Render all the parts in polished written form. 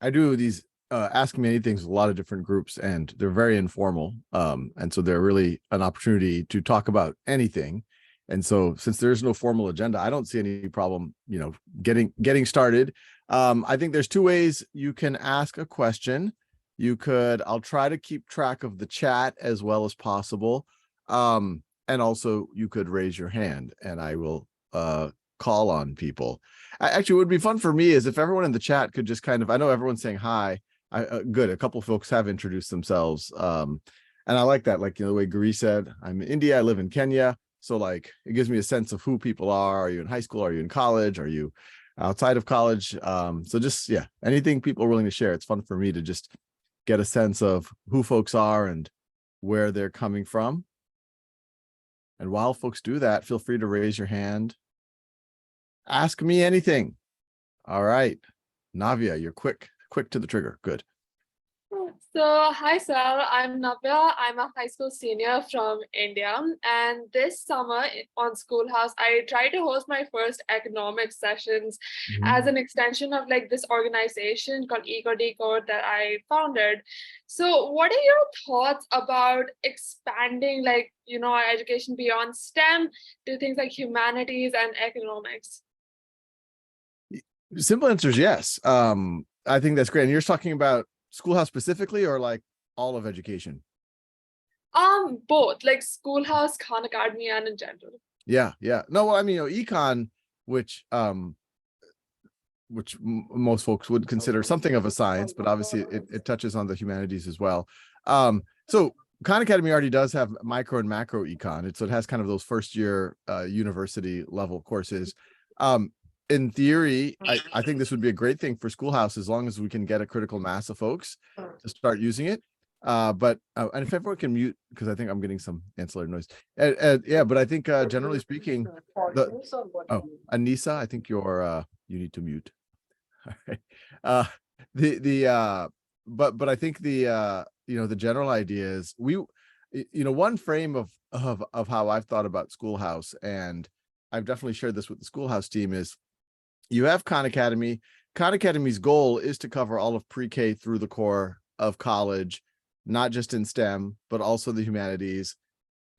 I do these Ask Me Anythings with a lot of different groups, and they're very informal. And so they're really an opportunity to talk about anything. And so since there's no formal agenda, I don't see any problem, getting started. I think there's two ways you can ask a question. I'll try to keep track of the chat as well as possible. And also you could raise your hand and I will call on people. Actually, what would be fun for me is if everyone in the chat could just I know everyone's saying hi. Good. A couple folks have introduced themselves. And I like that. Like, the way Guri said, I'm in India, I live in Kenya. So it gives me a sense of who people are. Are you in high school? Are you in college? Are you outside of college? So just, yeah, anything people are willing to share. It's fun for me to just get a sense of who folks are and where they're coming from. And while folks do that, feel free to raise your hand. Ask me anything. All right. Navya, you're quick to the trigger. Good. So, hi Sal, I'm Navya. I'm a high school senior from India. And this summer on Schoolhouse, I tried to host my first economics sessions as an extension of this organization called Eco Decode that I founded. So what are your thoughts about expanding our education beyond STEM to things like humanities and economics? Simple answer is yes. I think that's great. And you're talking about Schoolhouse specifically or all of education? Both, Schoolhouse, Khan Academy, and in general. Yeah. No, well, I mean, econ, which most folks would consider something of a science, but obviously it touches on the humanities as well. So Khan Academy already does have micro and macro econ. So it has kind of those first year university level courses. In theory, I think this would be a great thing for Schoolhouse as long as we can get a critical mass of folks to start using it. And if everyone can mute, because I think I'm getting some ancillary noise. Yeah, but I think generally speaking, Anissa, I think you need to mute. All right. But I think the general idea is one frame of how I've thought about Schoolhouse, and I've definitely shared this with the Schoolhouse team, is you have Khan Academy. Khan Academy's goal is to cover all of pre-K through the core of college, not just in STEM, but also the humanities.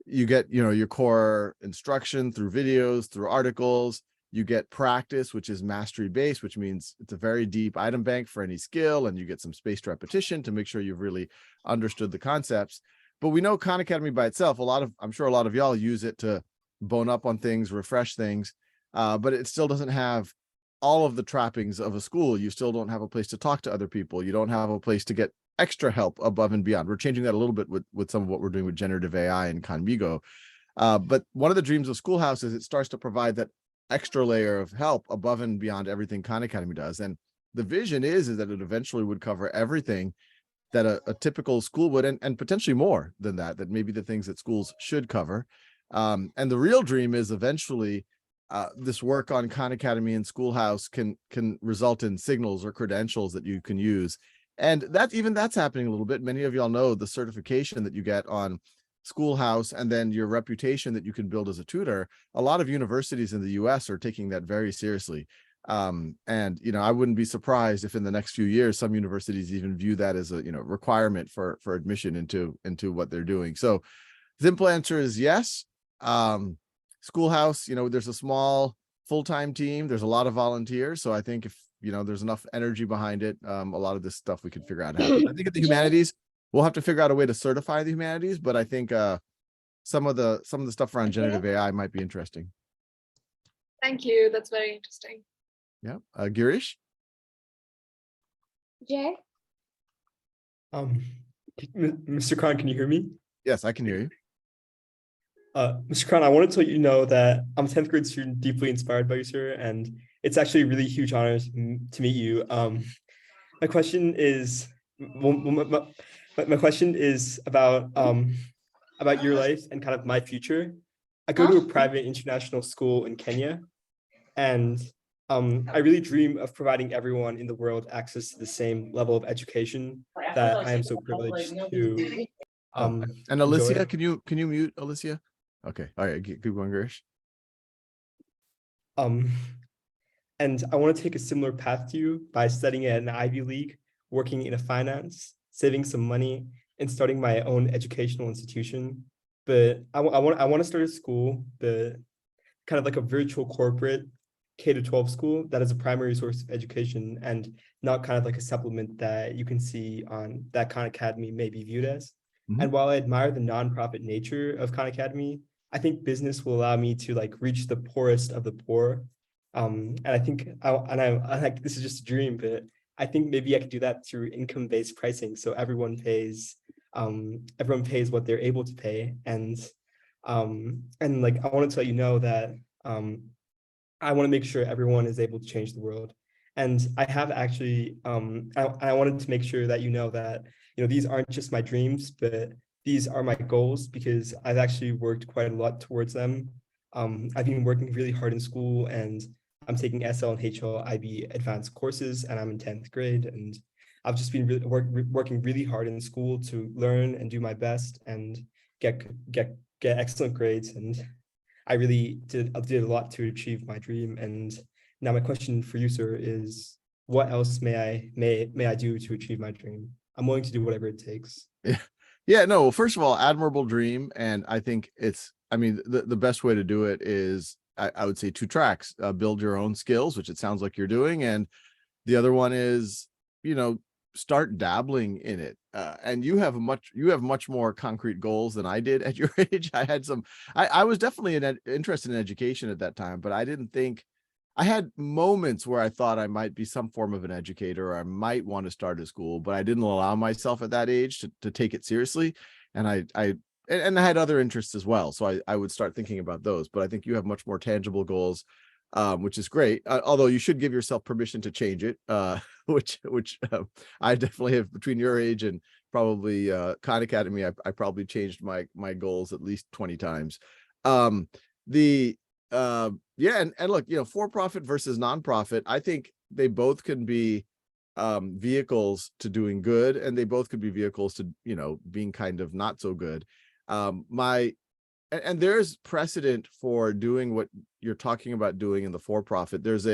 You get, your core instruction through videos, through articles. You get practice, which is mastery based, which means it's a very deep item bank for any skill, and you get some spaced repetition to make sure you've really understood the concepts. But we know Khan Academy by itself, I'm sure a lot of y'all use it to bone up on things, refresh things, but it still doesn't have all of the trappings of a school. You still don't have a place to talk to other people. You don't have a place to get extra help above and beyond. We're changing that a little bit with some of what we're doing with generative AI and Conmigo. But one of the dreams of Schoolhouse is it starts to provide that extra layer of help above and beyond everything Khan Academy does. And the vision is that it eventually would cover everything that a typical school would, and potentially more than that maybe the things that schools should cover. And the real dream is eventually this work on Khan Academy and Schoolhouse can result in signals or credentials that you can use. And that's happening a little bit. Many of y'all know the certification that you get on Schoolhouse and then your reputation that you can build as a tutor. A lot of universities in the US are taking that very seriously. And I wouldn't be surprised if in the next few years some universities even view that as a requirement for admission into what they're doing. So simple answer is yes. Schoolhouse, there's a small full-time team. There's a lot of volunteers. So I think if there's enough energy behind it, a lot of this stuff we could figure out how. I think at the humanities, we'll have to figure out a way to certify the humanities, but I think some of the stuff around generative AI might be interesting. Thank you. That's very interesting. Yeah. Girish? Jay? Mr. Khan, can you hear me? Yes, I can hear you. Mr. Khan, I want to let you know that I'm a 10th grade student deeply inspired by you, sir, and it's actually a really huge honor to meet you. My question is, my question is about your life and kind of my future. I go to a private international school in Kenya, and I really dream of providing everyone in the world access to the same level of education that I am so privileged to. And Alicia, can you mute Alicia? Okay, all right, keep going, Girish. And I want to take a similar path to you by studying at an Ivy League working in a finance, saving some money, and starting my own educational institution. But I want to start a school, but kind of like a virtual corporate K-12 school that is a primary source of education and not kind of like a supplement that you can see on that Khan Academy may be viewed as. And while I admire the nonprofit nature of Khan Academy, I think business will allow me to like reach the poorest of the poor. And I think I like, this is just a dream, but I think maybe I could do that through income-based pricing. So everyone pays what they're able to pay. And like, I want to let you know that I want to make sure everyone is able to change the world. And I have actually, I wanted to make sure that you know that, these aren't just my dreams, but these are my goals because I've actually worked quite a lot towards them. I've been working really hard in school, and I'm taking SL and HL/IB advanced courses, and I'm in 10th grade. And I've just been working really hard in school to learn and do my best and get excellent grades. And I really did a lot to achieve my dream. And now my question for you, sir, is what else may I do to achieve my dream? I'm willing to do whatever it takes. Yeah, no, well, first of all, admirable dream. And I think the best way to do it is, I would say, two tracks: build your own skills, which it sounds like you're doing. And the other one is, start dabbling in it. And you have much more concrete goals than I did at your age. I was definitely interested in education at that time, but I didn't think, I had moments where I thought I might be some form of an educator, or I might want to start a school, but I didn't allow myself at that age to take it seriously. And I had other interests as well. So I would start thinking about those, but I think you have much more tangible goals, which is great. Although you should give yourself permission to change it, which I definitely have. Between your age and probably Khan Academy, I probably changed my goals at least 20 times. Yeah, and look, for-profit versus nonprofit, I think they both can be vehicles to doing good, and they both could be vehicles to being kind of not so good. And there's precedent for doing what you're talking about doing in the for-profit. There's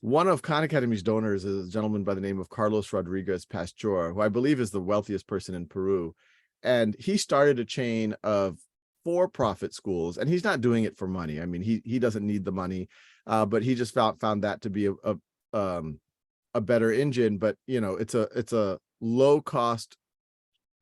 one of Khan Academy's donors is a gentleman by the name of Carlos Rodriguez Pastor, who I believe is the wealthiest person in Peru. And he started a chain of for-profit schools, and he's not doing it for money. I mean, he doesn't need the money, but he just found that to be a better engine. But it's a low-cost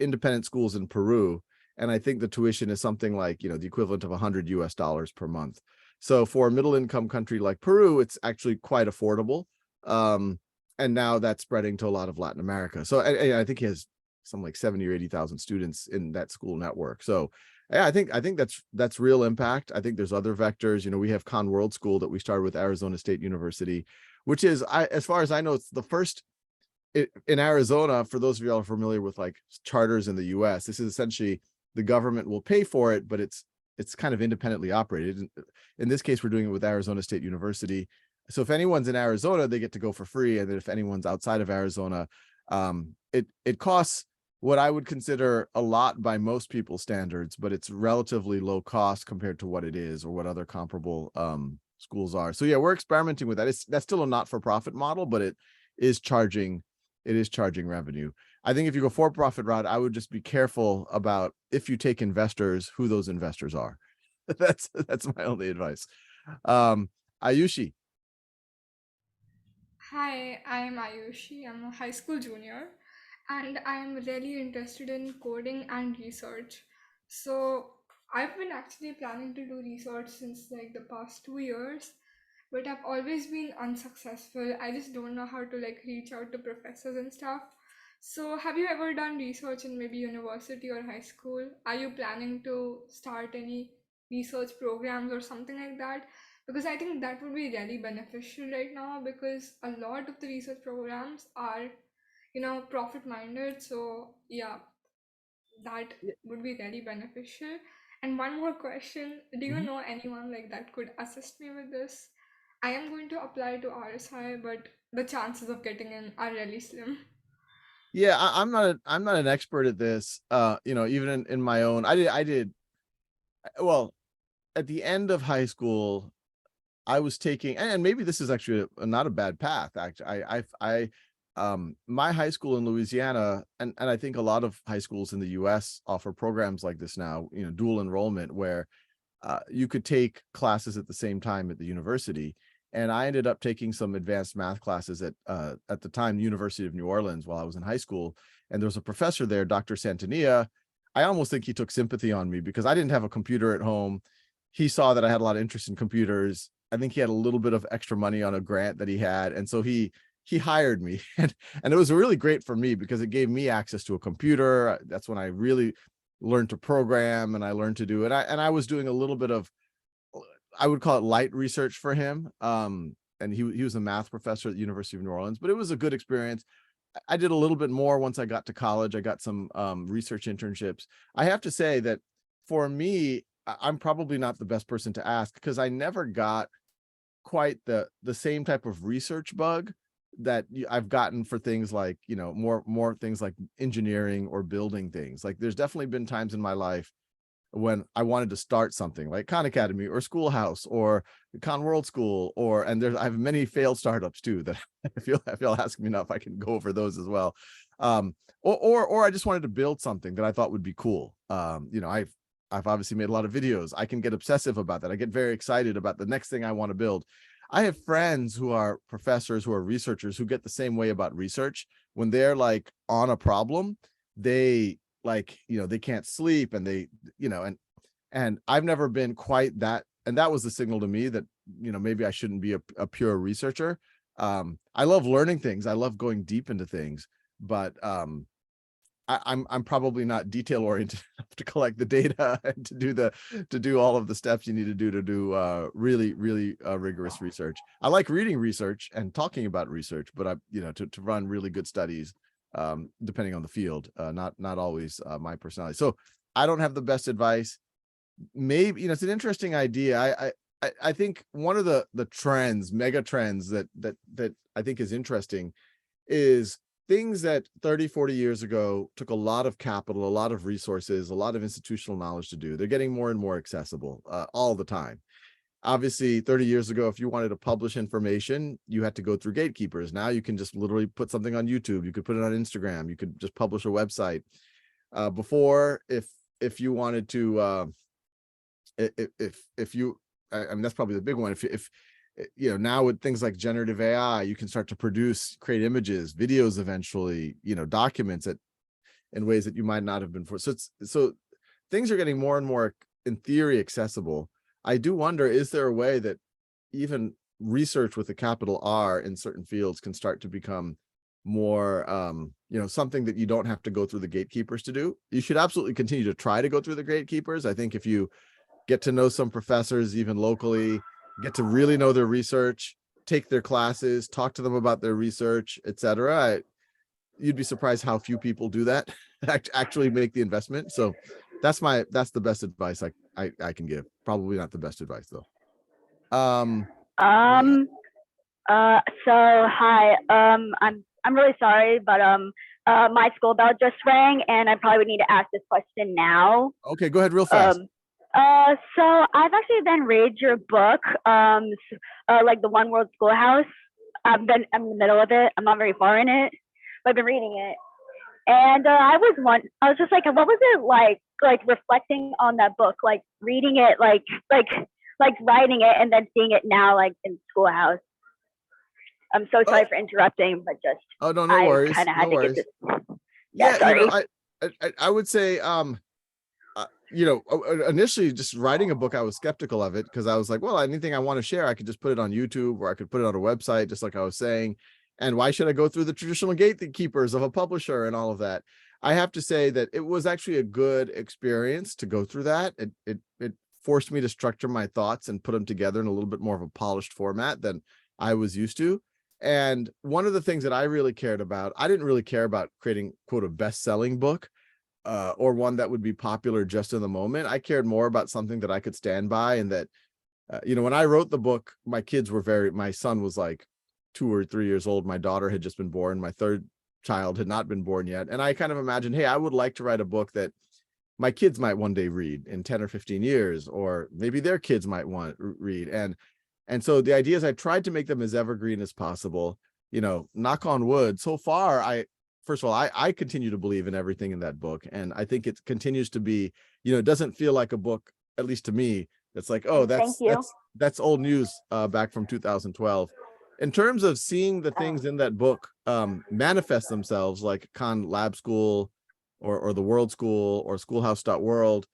independent schools in Peru. And I think the tuition is something like, the equivalent of $100 per month. So for a middle income country like Peru, it's actually quite affordable. And now that's spreading to a lot of Latin America. So I think he has something like 70 or 80,000 students in that school network. So yeah, I think that's real impact. I think there's other vectors. We have Khan World School that we started with Arizona State University, which is, as far as I know, it's the first in Arizona. For those of you all familiar with like charters in the US, this is essentially the government will pay for it, but it's kind of independently operated. In this case, we're doing it with Arizona State University. So if anyone's in Arizona, they get to go for free. And then if anyone's outside of Arizona, it costs what I would consider a lot by most people's standards, but it's relatively low cost compared to what it is or what other comparable schools are. So yeah, we're experimenting with that. That's still a not-for-profit model, but it is charging revenue. I think if you go for-profit route, I would just be careful about, if you take investors, who those investors are. That's my only advice. Ayushi. Hi, I'm Ayushi. I'm a high school junior and I'm really interested in coding and research. So I've been actually planning to do research since like the past 2 years, but I've always been unsuccessful. I just don't know how to like reach out to professors and stuff. So have you ever done research in maybe university or high school? Are you planning to start any research programs or something like that? Because I think that would be really beneficial right now because a lot of the research programs are, profit minded. So yeah, that would be really beneficial. And one more question, do you know anyone like that could assist me with this? I am going to apply to RSI, but the chances of getting in are really slim. Yeah, I'm not an expert at this. Even in my own, I did well at the end of high school. I was taking, and maybe this is actually not a bad path. Actually, my high school in Louisiana, and I think a lot of high schools in the US offer programs like this now, dual enrollment, where you could take classes at the same time at the university. And I ended up taking some advanced math classes at the time, University of New Orleans, while I was in high school. And there was a professor there, Dr. Santania. I almost think he took sympathy on me because I didn't have a computer at home. He saw that I had a lot of interest in computers. I think he had a little bit of extra money on a grant that he had. And so he hired me. And it was really great for me because it gave me access to a computer. That's when I really learned to program, and I learned to do it. I was doing a little bit of, I would call it light research for him. And he was a math professor at the University of New Orleans, but it was a good experience. I did a little bit more once I got to college. I got some research internships. I have to say that for me, I'm probably not the best person to ask because I never got quite the same type of research bug that I've gotten for things like, more things like engineering or building things. Like there's definitely been times in my life when I wanted to start something like Khan Academy or Schoolhouse or Khan World School, I have many failed startups too that I feel asking me now if I can go over those as well. Or I just wanted to build something that I thought would be cool. I've obviously made a lot of videos. I can get obsessive about that. I get very excited about the next thing I want to build. I have friends who are professors, who are researchers, who get the same way about research. When they're like on a problem, they they can't sleep, and and I've never been quite that. And that was the signal to me that, maybe I shouldn't be a pure researcher. I love learning things. I love going deep into things, but I'm probably not detail oriented enough to collect the data and to do all of the steps you need to do really rigorous research. I like reading research and talking about research, but to run really good studies, depending on the field, not always my personality. So I don't have the best advice. Maybe it's an interesting idea. I think one of the trends, mega trends that I think is interesting is things that 30, 40 years ago took a lot of capital, a lot of resources, a lot of institutional knowledge to do. They're getting more and more accessible all the time. Obviously, 30 years ago, if you wanted to publish information, you had to go through gatekeepers. Now you can just literally put something on YouTube. You could put it on Instagram. You could just publish a website. Before, if you wanted to, if you, I mean, that's probably the big one. If now with things like generative AI, you can start to create images, videos, eventually, documents in ways that you might not have been before. So things are getting more and more, in theory, accessible. I do wonder, is there a way that even research with a capital R in certain fields can start to become more, something that you don't have to go through the gatekeepers to do? You should absolutely continue to try to go through the gatekeepers. I think if you get to know some professors, even locally, get to really know their research, take their classes, talk to them about their research, etc. You'd be surprised how few people do that, actually make the investment. So that's the best advice I can give. Probably not the best advice though. So hi. I'm really sorry, but my school bell just rang, and I probably would need to ask this question now. Okay, go ahead real fast. So I've actually then read your book, like the One World Schoolhouse. I'm in the middle of it. I'm not very far in it, but I've been reading it. And I was just like, what was it like reflecting on that book, like reading it, like writing it, and then seeing it now, like in Schoolhouse. I'm so sorry for interrupting, but just no worries. Kind of had to get this. Yeah, sorry. I would say, initially just writing a book, I was skeptical of it because I was like, well, anything I want to share, I could just put it on YouTube, or I could put it on a website, just like I was saying. And why should I go through the traditional gatekeepers of a publisher and all of that? I have to say that it was actually a good experience to go through that. It forced me to structure my thoughts and put them together in a little bit more of a polished format than I was used to. And one of the things that I really cared about, I didn't really care about creating, quote, a best-selling book, or one that would be popular just in the moment. I cared more about something that I could stand by, and that, when I wrote the book, my son was like 2 or 3 years old. My daughter had just been born. My third child had not been born yet. And I kind of imagined, hey, I would like to write a book that my kids might one day read in 10 or 15 years, or maybe their kids might want to read. And so the idea is I tried to make them as evergreen as possible. knock on wood, so far, first of all, I continue to believe in everything in that book. And I think it continues to be, it doesn't feel like a book, at least to me, that's like, oh, Thank you. that's old news back from 2012. In terms of seeing the things in that book manifest themselves, like Khan Lab School or the World School or Schoolhouse.world,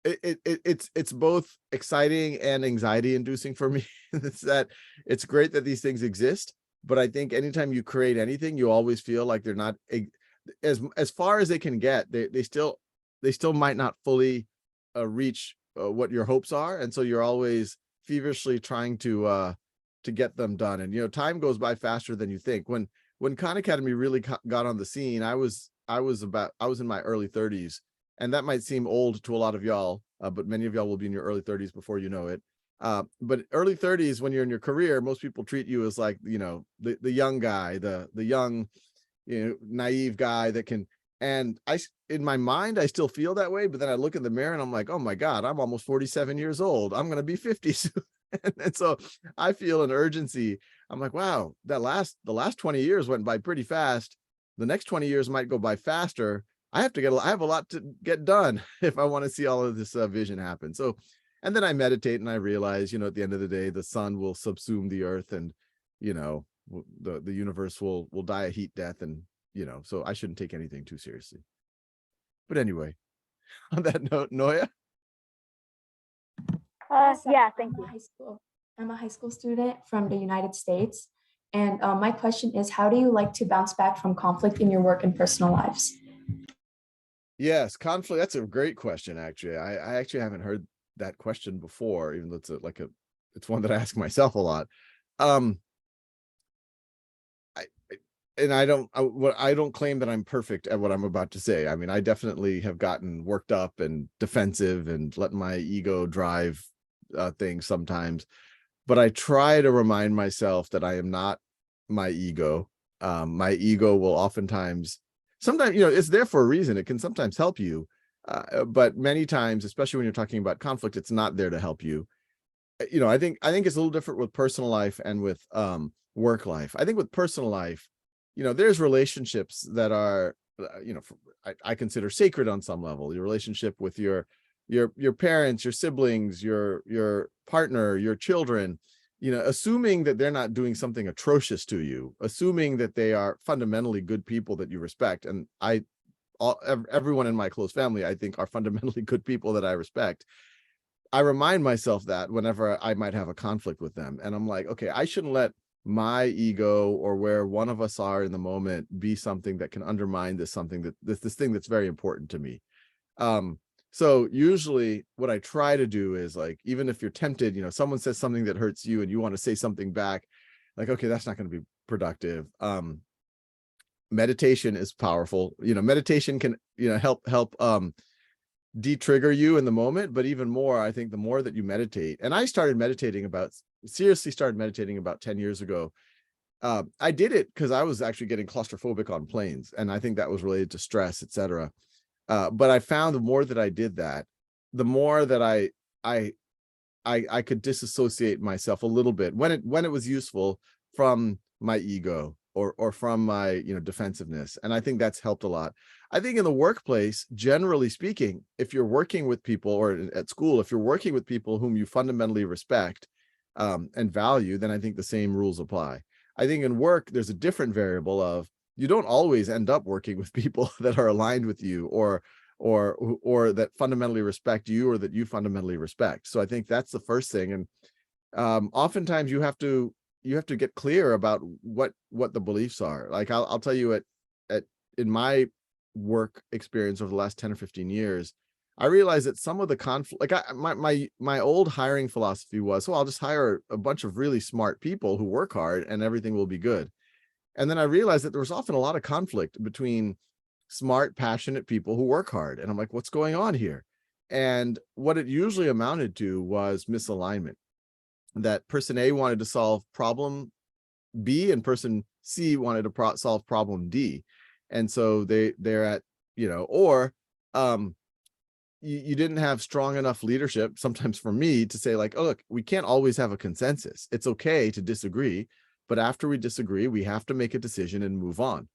it's both exciting and anxiety inducing for me. It's great that these things exist, but I think anytime you create anything, you always feel like they're not as far as they can get. They still might not fully reach what your hopes are, and so you're always feverishly trying to get them done. And time goes by faster than you think. When Khan Academy really got on the scene, I was in my early 30s, and that might seem old to a lot of y'all, but many of y'all will be in your early 30s before you know it. But early 30s, when you're in your career, most people treat you as like, the young guy, the young, naive guy that can. And in my mind, I still feel that way. But then I look in the mirror and I'm like, oh my God, I'm almost 47 years old. I'm going to be 50 soon. And so I feel an urgency. I'm like, wow, the last 20 years went by pretty fast. The next 20 years might go by faster. I have a lot to get done if I want to see all of this vision happen. So, and then I meditate and I realize, at the end of the day, the sun will subsume the earth, and, the universe will die a heat death. And, so I shouldn't take anything too seriously. But anyway, on that note, Noya. Yeah, thank you. I'm a high school student from the United States. And my question is, how do you like to bounce back from conflict in your work and personal lives? Yes, conflict. That's a great question, actually. I actually haven't heard that question before, even though it's one that I ask myself a lot. I don't claim that I'm perfect at what I'm about to say. I mean, I definitely have gotten worked up and defensive and let my ego drive things sometimes, but I try to remind myself that I am not my ego. My ego will oftentimes, sometimes, it's there for a reason. It can sometimes help you, but many times, especially when you're talking about conflict, it's not there to help you. I think it's a little different with personal life and with work life. I think with personal life, there's relationships that are, I consider sacred on some level. Your relationship with your parents, your siblings, your partner, your children, assuming that they're not doing something atrocious to you, assuming that they are fundamentally good people that you respect. And everyone in my close family, I think, are fundamentally good people that I respect. I remind myself that whenever I might have a conflict with them, and I'm like, okay, I shouldn't let my ego or where one of us are in the moment be something that can undermine this thing that's very important to me. So usually what I try to do is, like, even if you're tempted, someone says something that hurts you and you want to say something back, like, okay, that's not going to be productive. Meditation is powerful. Meditation can, help de-trigger you in the moment, but even more, I think the more that you meditate, and I seriously started meditating about 10 years ago. I did it because I was actually getting claustrophobic on planes, and I think that was related to stress, etc. But I found the more that I did that, the more that I could disassociate myself a little bit when it was useful from my ego or from my defensiveness, and I think that's helped a lot. I think in the workplace, generally speaking, if you're working with people, or at school, if you're working with people whom you fundamentally respect and value, then I think the same rules apply. I think in work, there's a different variable of, you don't always end up working with people that are aligned with you or that fundamentally respect you or that you fundamentally respect. So I think that's the first thing. And oftentimes you have to get clear about what the beliefs are. Like I'll tell you in my work experience over the last 10 or 15 years, I realized that some of the conflict, like my old hiring philosophy was, so I'll just hire a bunch of really smart people who work hard and everything will be good. And then I realized that there was often a lot of conflict between smart, passionate people who work hard. And I'm like, what's going on here? And what it usually amounted to was misalignment. That person A wanted to solve problem B and person C wanted to solve problem D. And so they're at, or you didn't have strong enough leadership sometimes for me to say like, oh, look, we can't always have a consensus. It's okay to disagree, but after we disagree, we have to make a decision and move on.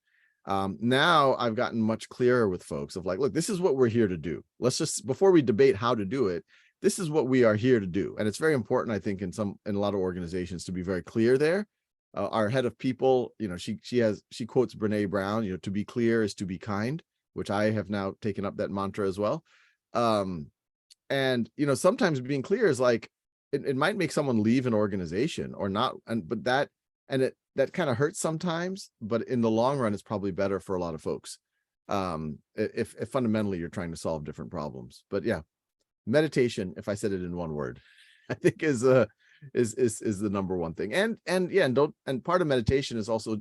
Now I've gotten much clearer with folks of like, look, this is what we're here to do. Let's just, before we debate how to do it, this is what we are here to do. And it's very important, I think, in a lot of organizations to be very clear there. Our head of people, you know, she quotes Brene Brown, you know, to be clear is to be kind, which I have now taken up that mantra as well. And, you know, sometimes being clear is like, it might make someone leave an organization or not. But that kind of hurts sometimes, but in the long run, it's probably better for a lot of folks. If fundamentally you're trying to solve different problems. But yeah, meditation, if I said it in one word, I think is the number one thing. And part of meditation is also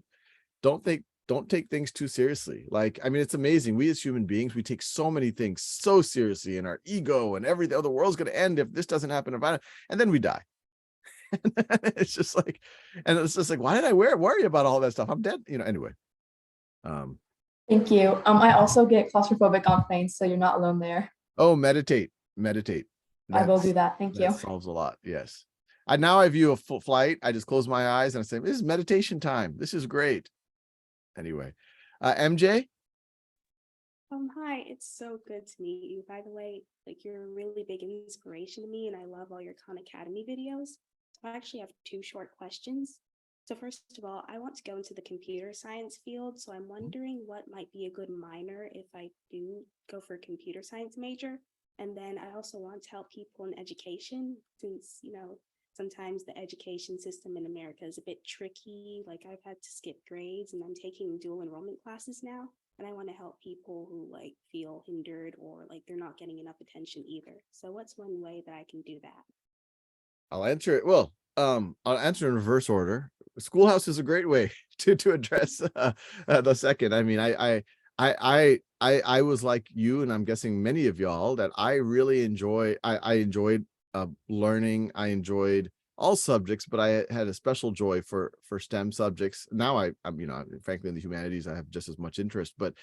don't take things too seriously. Like, I mean, it's amazing. We as human beings, we take so many things so seriously, and our ego and everything. Oh, the world's going to end if this doesn't happen, and then we die. It's just like, why did I worry about all that stuff? I'm dead, you know. Anyway. Thank you. I also get claustrophobic on planes, so you're not alone there. Oh, meditate. I will do that. Thank you. That solves a lot. Yes. Now I view a full flight. I just close my eyes and I say, this is meditation time. This is great. Anyway, MJ. Hi, it's so good to meet you. By the way, like, you're a really big inspiration to me, and I love all your Khan Academy videos. So I actually have 2 short questions. So first of all, I want to go into the computer science field. So I'm wondering what might be a good minor if I do go for a computer science major. And then I also want to help people in education, since, you know, sometimes the education system in America is a bit tricky. Like, I've had to skip grades, and I'm taking dual enrollment classes now. And I want to help people who like feel hindered or like they're not getting enough attention either. So what's one way that I can do that? I'll answer it. Well, I'll answer in reverse order. Schoolhouse is a great way to address the second. I mean, I was like you, and I'm guessing many of y'all, that I really enjoyed learning. I enjoyed all subjects, but I had a special joy for STEM subjects. Now I'm, you know, frankly, in the humanities, I have just as much interest, but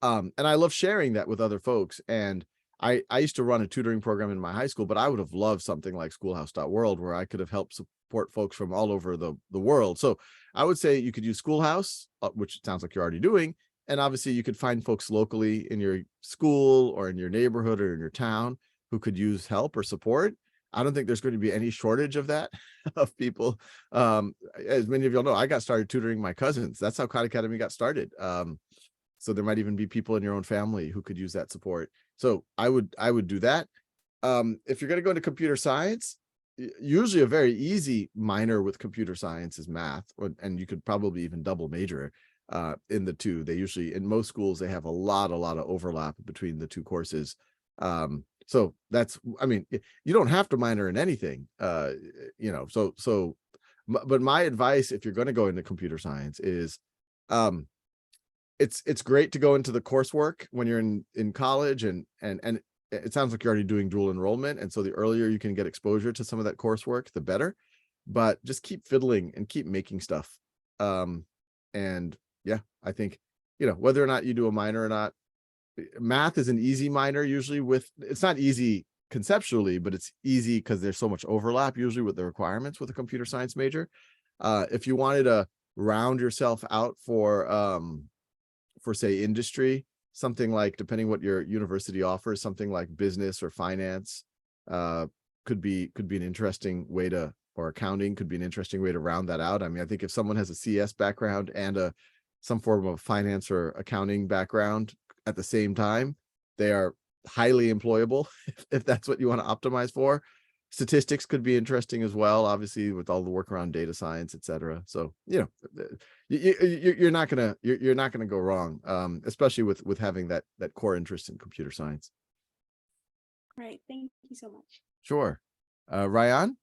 and I love sharing that with other folks. And I used to run a tutoring program in my high school, but I would have loved something like Schoolhouse.world, where I could have helped support folks from all over the world. So I would say you could use Schoolhouse, which it sounds like you're already doing. And obviously you could find folks locally in your school or in your neighborhood or in your town who could use help or support. I don't think there's going to be any shortage of that, of people. As many of y'all know, I got started tutoring my cousins. That's how Khan Academy got started. So there might even be people in your own family who could use that support. So I would do that. If you're going to go into computer science, usually a very easy minor with computer science is math, and you could probably even double major in the two. They usually, in most schools, they have a lot of overlap between the two courses. So that's, I mean, you don't have to minor in anything, you know, but my advice, if you're going to go into computer science, is it's great to go into the coursework when you're in college, and it sounds like you're already doing dual enrollment. And so the earlier you can get exposure to some of that coursework, the better, but just keep fiddling and keep making stuff. And yeah, I think, you know, whether or not you do a minor or not, math is an easy minor usually. It's not easy conceptually, but it's easy because there's so much overlap usually with the requirements with a computer science major. If you wanted to round yourself out for say industry, something like, depending what your university offers, something like business or finance could be an interesting way to, or accounting could be an interesting way to round that out. I mean, I think if someone has a CS background and some form of finance or accounting background at the same time, they are highly employable if that's what you want to optimize for. Statistics could be interesting as well, obviously, with all the work around data science, etc. So, you know, you're not gonna go wrong, especially with having that core interest in computer science. Right. Thank you so much. Sure. Ryan.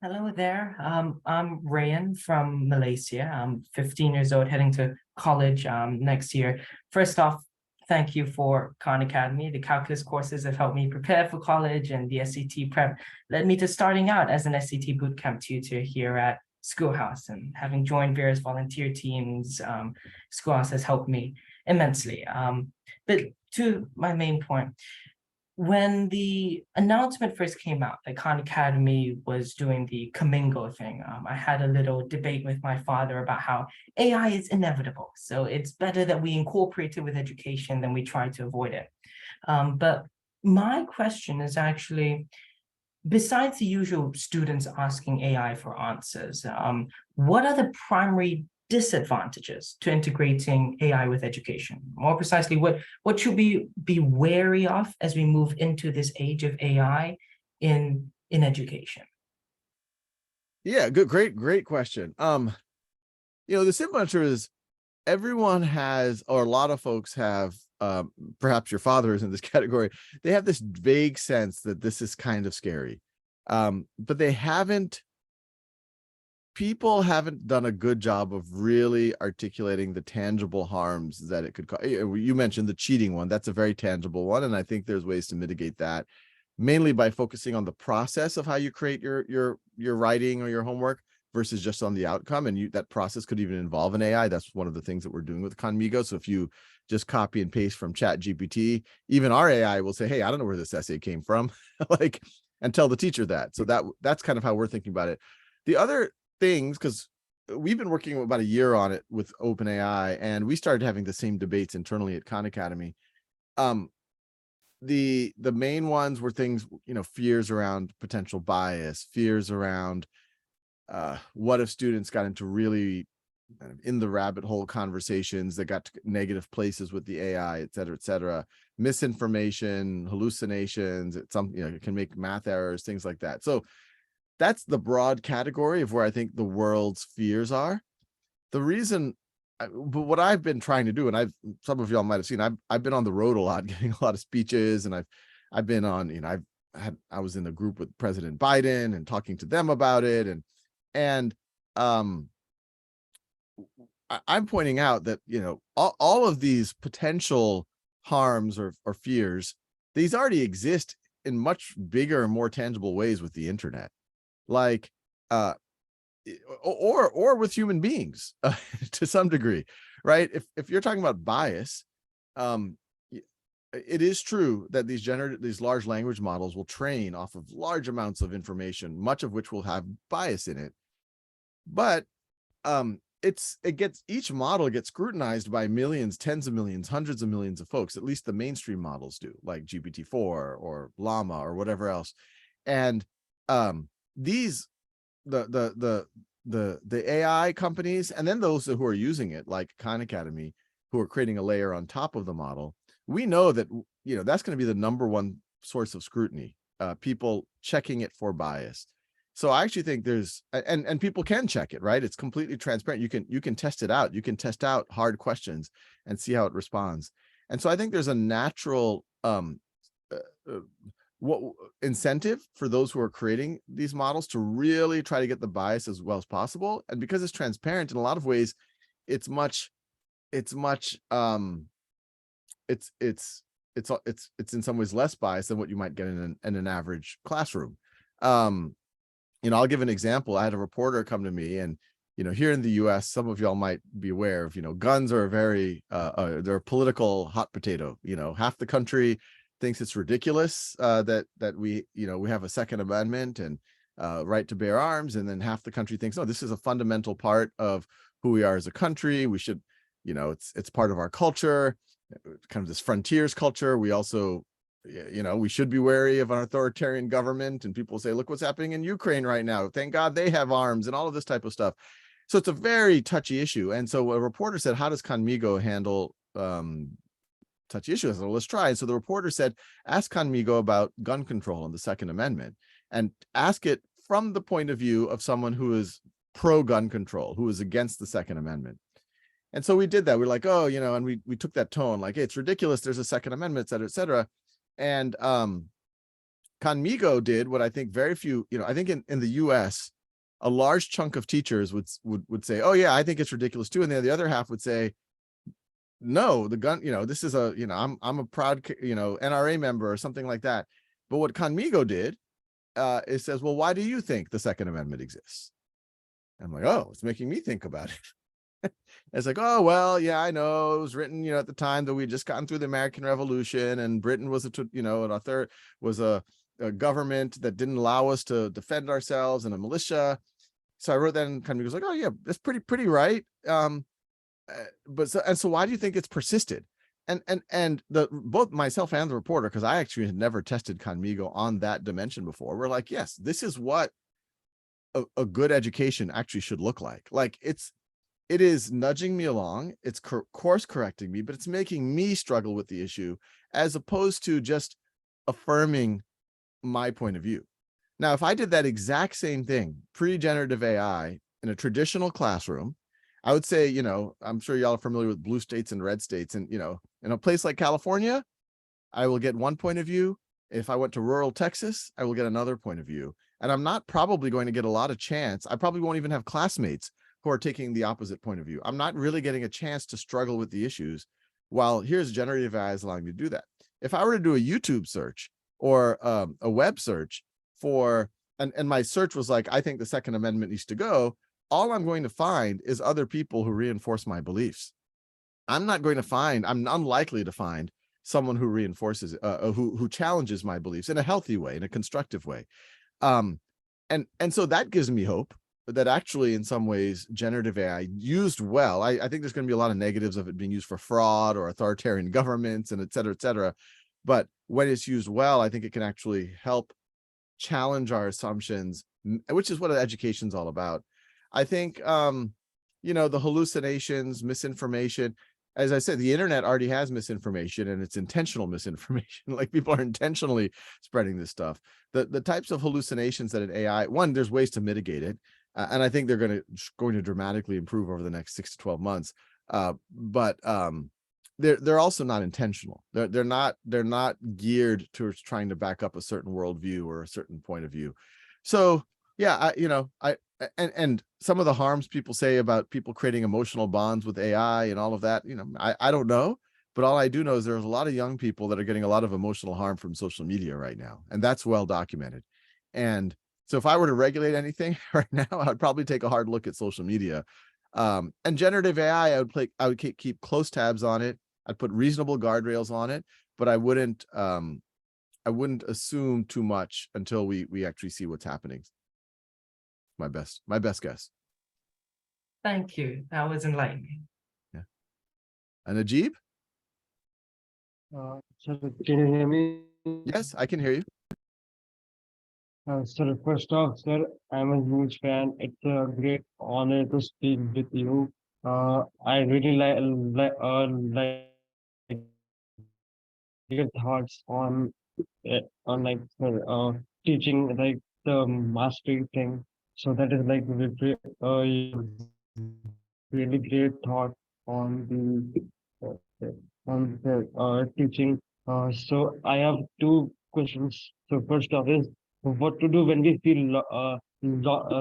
Hello there. I'm Rayan from Malaysia. I'm 15 years old, heading to college next year. First off, thank you for Khan Academy. The calculus courses have helped me prepare for college, and the SAT prep led me to starting out as an SAT bootcamp tutor here at Schoolhouse. And having joined various volunteer teams, Schoolhouse has helped me immensely. But to my main point, when the announcement first came out that Khan Academy was doing the Kamingo thing, I had a little debate with my father about how AI is inevitable. So it's better that we incorporate it with education than we try to avoid it. But my question is actually, besides the usual students asking AI for answers, what are the primary disadvantages to integrating AI with education? More precisely, what should we be wary of as we move into this age of AI in education? Yeah, great question. The simple answer is everyone has, or a lot of folks have, perhaps your father is in this category, they have this vague sense that this is kind of scary. But people haven't done a good job of really articulating the tangible harms that it could cause. You mentioned the cheating one. That's a very tangible one. And I think there's ways to mitigate that, mainly by focusing on the process of how you create your writing or your homework versus just on the outcome. And that process could even involve an AI. That's one of the things that we're doing with Khanmigo. So if you just copy and paste from Chat GPT, even our AI will say, hey, I don't know where this essay came from, and tell the teacher that. So that's kind of how we're thinking about it. The other things, because we've been working about a year on it with OpenAI, and we started having the same debates internally at Khan Academy. The main ones were things, fears around potential bias, fears around what if students got into really in the rabbit hole conversations that got to negative places with the AI, et cetera, misinformation, hallucinations, it can make math errors, things like that. So that's the broad category of where I think the world's fears are. The reason, but what I've been trying to do, and some of y'all might have seen, I've been on the road a lot, giving a lot of speeches, and I've been on, I was in a group with President Biden and talking to them about it, and I'm pointing out that all of these potential harms or fears, these already exist in much bigger and more tangible ways with the internet, like or with human beings to some degree, right? If you're talking about bias, it is true that these large language models will train off of large amounts of information, much of which will have bias in it. But each model gets scrutinized by millions, tens of millions, hundreds of millions of folks. At least the mainstream models do, like GPT-4 or Llama or whatever else. And the AI companies, and then those who are using it, like Khan Academy, who are creating a layer on top of the model, we know that that's going to be the number one source of scrutiny. People checking it for bias. So I actually think there's, and people can check it, right? It's completely transparent. You can test it out. You can test out hard questions and see how it responds. And so I think there's a natural incentive for those who are creating these models to really try to get the bias as well as possible. And because it's transparent in a lot of ways, it's in some ways less biased than what you might get in an average classroom. I'll give an example. I had a reporter come to me, and here in the US, some of y'all might be aware of, guns are a very they're a political hot potato. Half the country thinks it's ridiculous that we have a Second Amendment and right to bear arms, and then half the country thinks, no, this is a fundamental part of who we are as a country. We should, it's part of our culture, kind of this frontiers culture. We also, we should be wary of an authoritarian government, and people say, look what's happening in Ukraine right now. Thank God they have arms, and all of this type of stuff. So it's a very touchy issue. And so a reporter said, how does Khanmigo handle touchy issues? So let's try. And so the reporter said, ask Khanmigo about gun control and the Second Amendment, and ask it from the point of view of someone who is pro-gun control, who is against the Second Amendment. And so we did that. We're like, oh, and we took that tone, like, hey, it's ridiculous, there's a Second Amendment, et cetera, et cetera. And Khanmigo did what I think very few, I think in the US, a large chunk of teachers would say, oh yeah, I think it's ridiculous too. And then the other half would say, no, the gun, this is a, I'm a proud, NRA member or something like that. But what Khanmigo did, it says, well, why do you think the Second Amendment exists? I'm like, oh, it's making me think about it. It's like, oh, well, yeah, I know it was written, at the time that we had just gotten through the American Revolution, and Britain was a government that didn't allow us to defend ourselves, and a militia. So I wrote that, and kind of goes like, oh yeah, that's pretty right. So why do you think it's persisted? And both myself and the reporter, because I actually had never tested Conmigo on that dimension before, we're like, yes, this is what a good education actually should look like. Like it is nudging me along, it's course correcting me, but it's making me struggle with the issue, as opposed to just affirming my point of view. Now, if I did that exact same thing, pre-generative AI, in a traditional classroom, I would say, I'm sure y'all are familiar with blue states and red states. And, in a place like California, I will get one point of view. If I went to rural Texas, I will get another point of view. And I'm not probably going to get a lot of chance. I probably won't even have classmates who are taking the opposite point of view. I'm not really getting a chance to struggle with the issues, while here's generative AI is allowing me to do that. If I were to do a YouTube search or a web search for, and my search was like, I think the Second Amendment needs to go, all I'm going to find is other people who reinforce my beliefs. I'm unlikely to find someone who reinforces, who challenges my beliefs in a healthy way, in a constructive way. And so that gives me hope that actually, in some ways, generative AI used well, I think there's going to be a lot of negatives of it being used for fraud or authoritarian governments and et cetera, et cetera. But when it's used well, I think it can actually help challenge our assumptions, which is what education's all about. I think, the hallucinations, misinformation, as I said, the internet already has misinformation, and it's intentional misinformation. Like, people are intentionally spreading this stuff. The types of hallucinations that an AI, one, there's ways to mitigate it. And I think they're going to dramatically improve over the next 6 to 12 months. But they're also not intentional. They're not geared towards trying to back up a certain worldview or a certain point of view. So yeah, and some of the harms people say about people creating emotional bonds with AI and all of that, I don't know, but all I do know is there's a lot of young people that are getting a lot of emotional harm from social media right now, and that's well documented. And so if I were to regulate anything right now, I would probably take a hard look at social media. And generative AI, I would keep close tabs on it. I'd put reasonable guardrails on it, but I wouldn't assume too much until we actually see what's happening. My best guess. Thank you. That was enlightening. Yeah. And Ajib? Sir, can you hear me? Yes, I can hear you. Sir, first off, sir, I'm a huge fan. It's a great honor to speak with you. I really like your thoughts on like teaching like the mastery thing. So that is like really great thought on the teaching. So I have two questions. So first off is what to do when we feel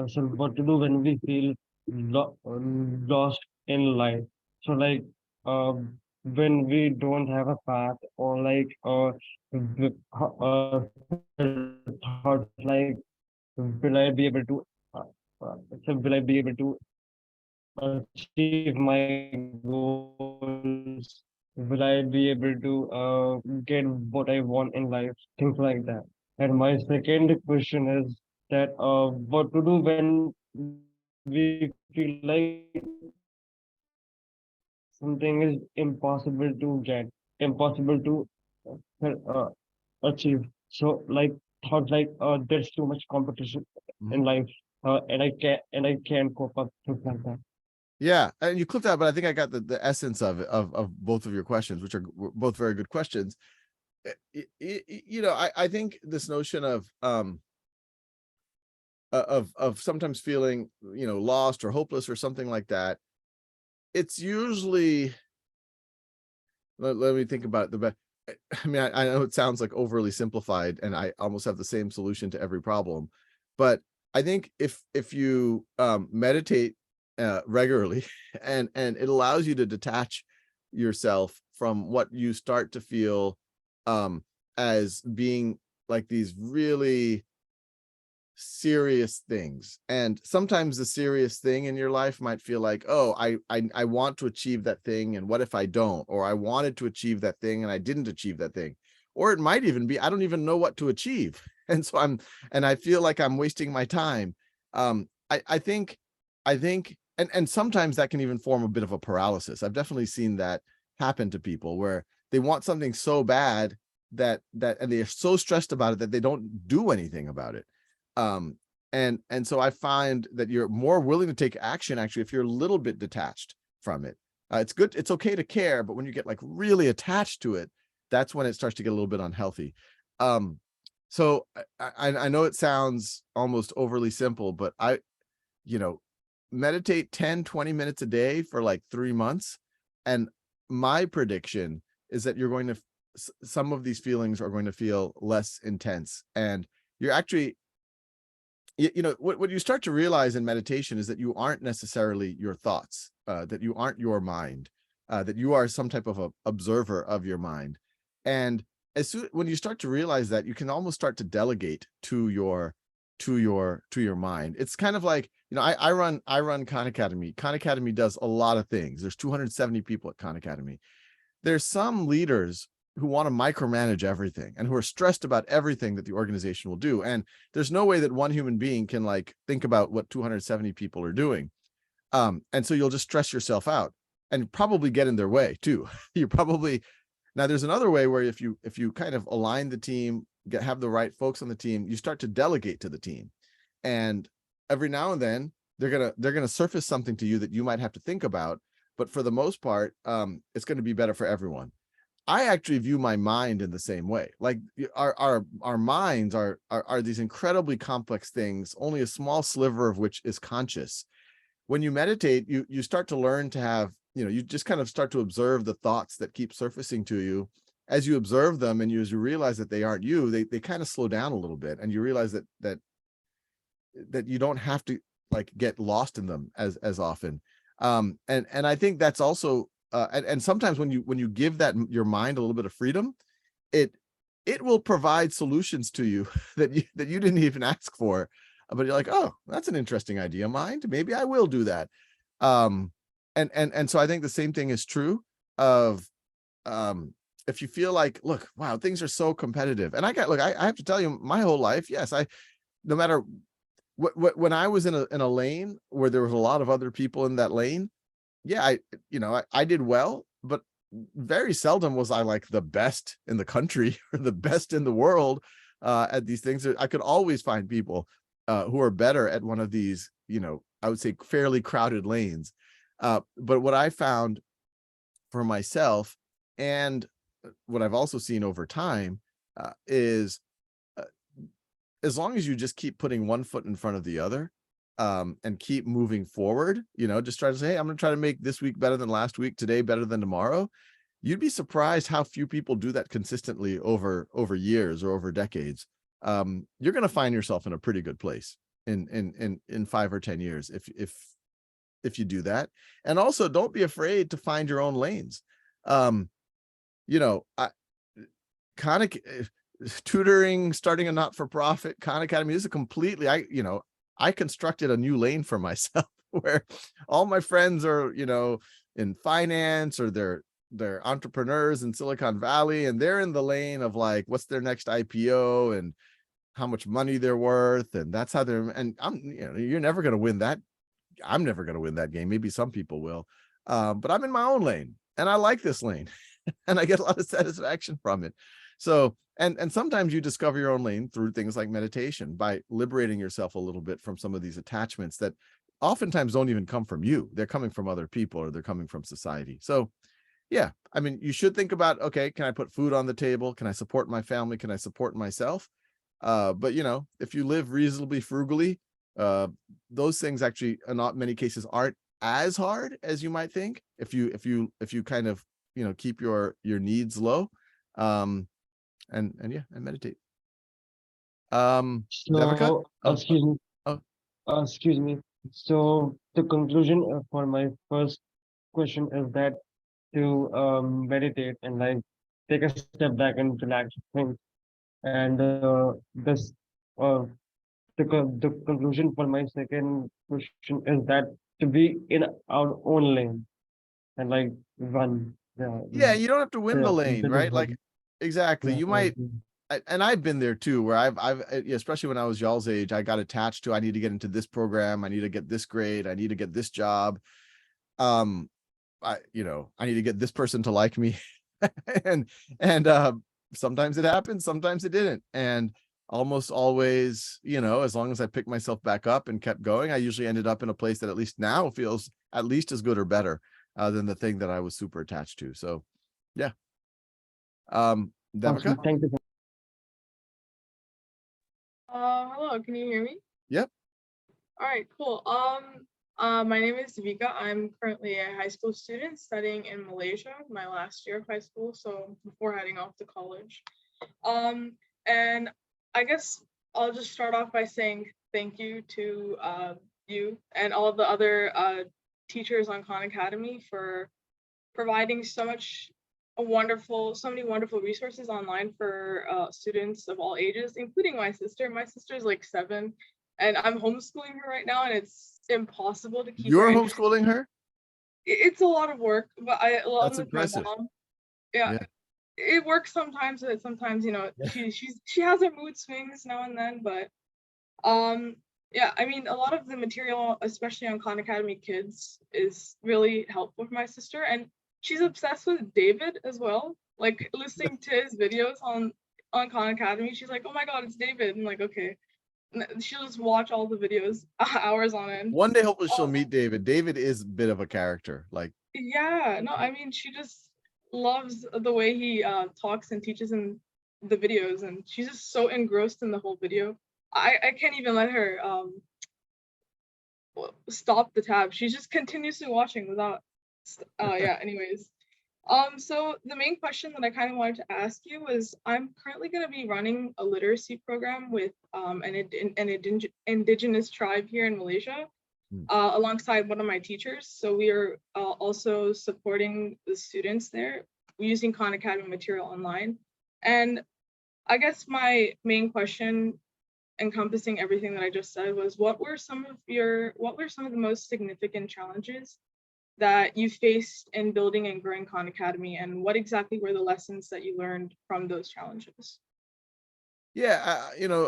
so what to do when we feel lost in life. So like when we don't have a path, or like thoughts like will I be able to will I be able to achieve my goals? Will I be able to get what I want in life? Things like that. And my second question is that what to do when we feel like something is impossible to get, impossible to uh, achieve. So like thought like there's too much competition in life, and I can't cope up, things like that. Yeah, and you clipped out, but I think I got the essence of it, of both of your questions, which are both very good questions. I think this notion of sometimes feeling lost or hopeless or something like that, it's usually, let me think about it. I mean, I know it sounds like overly simplified, and I almost have the same solution to every problem, but I think if you meditate regularly, and it allows you to detach yourself from what you start to feel as being like these really serious things. And sometimes the serious thing in your life might feel like, oh, I want to achieve that thing, and what if I don't? Or I wanted to achieve that thing and I didn't achieve that thing. Or it might even be, I don't even know what to achieve. And so I feel like I'm wasting my time. I think, and sometimes that can even form a bit of a paralysis. I've definitely seen that happen to people where they want something so bad that and they're so stressed about it that they don't do anything about it. And so I find that you're more willing to take action actually if you're a little bit detached from it. It's good, it's okay to care, but when you get like really attached to it, that's when it starts to get a little bit unhealthy. So I know it sounds almost overly simple, but meditate 10-20 minutes a day for like 3 months, and my prediction is that you're going to some of these feelings are going to feel less intense, and you're actually, what you start to realize in meditation is that you aren't necessarily your thoughts, that you aren't your mind, that you are some type of a observer of your mind. And when you start to realize that, you can almost start to delegate to your mind. It's kind of like, I run Khan Academy. Khan Academy does a lot of things. There's 270 people at Khan Academy. There's some leaders who want to micromanage everything and who are stressed about everything that the organization will do. And there's no way that one human being can like think about what 270 people are doing. And so you'll just stress yourself out and probably get in their way too. Now there's another way where if you kind of align the team, have the right folks on the team, you start to delegate to the team. And every now and then they're gonna surface something to you that you might have to think about. But for the most part, it's going to be better for everyone. I actually view my mind in the same way. Like our minds are these incredibly complex things, only a small sliver of which is conscious. When you meditate, you start to learn to have, you just kind of start to observe the thoughts that keep surfacing to you. As you observe them and as you realize that they aren't you, they kind of slow down a little bit, and you realize that you don't have to like get lost in them as often. And I think that's also and sometimes when you give that your mind a little bit of freedom, it will provide solutions to you that you didn't even ask for, but you're like, oh, that's an interesting idea, mind, maybe I will do that. And so I think the same thing is true of if you feel like, look, wow, things are so competitive. And I have to tell you, my whole life, yes, no matter when I was in a lane where there was a lot of other people in that lane, yeah, I did well, but very seldom was I like the best in the country or the best in the world at these things. I could always find people who are better at one of these, I would say fairly crowded lanes. But what I found for myself, and what I've also seen over time, is as long as you just keep putting one foot in front of the other, and keep moving forward, just try to say, hey, I'm going to try to make this week better than last week, today better than tomorrow. You'd be surprised how few people do that consistently over years or over decades. You're going to find yourself in a pretty good place in 5 or 10 years if you do that. And also, don't be afraid to find your own lanes. Tutoring, starting a not-for-profit, Khan Academy is a completely, I constructed a new lane for myself where all my friends are, in finance, or they're entrepreneurs in Silicon Valley, and they're in the lane of like, what's their next IPO and how much money they're worth. And that's how and you're never going to win that. I'm never going to win that game. Maybe some people will. But I'm in my own lane and I like this lane and I get a lot of satisfaction from it. So, and sometimes you discover your own lane through things like meditation, by liberating yourself a little bit from some of these attachments that oftentimes don't even come from you. They're coming from other people, or they're coming from society. So yeah, I mean, you should think about, okay, can I put food on the table? Can I support my family? Can I support myself? But if you live reasonably frugally, those things actually in not many cases aren't as hard as you might think if you kind of keep your needs low. And meditate. Devika? Excuse me. Oh. Excuse me. So the conclusion for my first question is that to meditate and like take a step back and relax, think, and this the conclusion for my second question is that to be in our own lane and like run. Yeah. Yeah, you don't have to win the Yeah, lane, that is right? what. Like, exactly. Yeah, You might, and I've been there too, where especially when I was y'all's age, I got attached to, I need to get into this program, I need to get this grade, I need to get this job. I need to get this person to like me. and sometimes it happened, sometimes it didn't. And almost always, as long as I picked myself back up and kept going, I usually ended up in a place that at least now feels at least as good or better than the thing that I was super attached to. So yeah. awesome. Devika? Thank you. Hello, can you hear me? Yep. All right, cool. My name is Devika. I'm currently a high school student studying in Malaysia, my last year of high school, so before heading off to college. And I guess I'll just start off by saying thank you to you and all the other teachers on Khan Academy for providing so many wonderful resources online for students of all ages, including my sister. My sister's like 7, and I'm homeschooling her right now, and it's impossible to keep You're her homeschooling her? It's a lot of work, but a lot That's with impressive. my mom. Yeah, Yeah. it works sometimes, but sometimes Yeah. she has her mood swings now and then, but yeah, I mean, a lot of the material, especially on Khan Academy Kids, is really helpful for my sister, and she's obsessed with David as well. Like listening to his videos on Khan Academy, she's like, "Oh my God, it's David!" I'm like, "Okay." And she'll just watch all the videos hours on end. One day, hopefully, she'll meet David. David is a bit of a character. Like, Yeah, no, I mean, she just loves the way he talks and teaches in the videos, and she's just so engrossed in the whole video. I can't even let her stop the tab. She just continuously watching without yeah, anyways. So the main question that I kind of wanted to ask you was, I'm currently going to be running a literacy program with an indigenous tribe here in Malaysia, alongside one of my teachers. So we are also supporting the students there using Khan Academy material online. And I guess my main question, encompassing everything that I just said, was what were some of the most significant challenges that you faced in building and growing Khan Academy, and what exactly were the lessons that you learned from those challenges? yeah,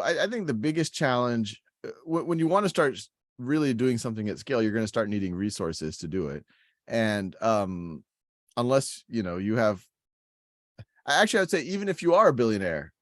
I think the biggest challenge when you want to start really doing something at scale, you're going to start needing resources to do it. And unless, you have, actually, I'd say even if you are a billionaire,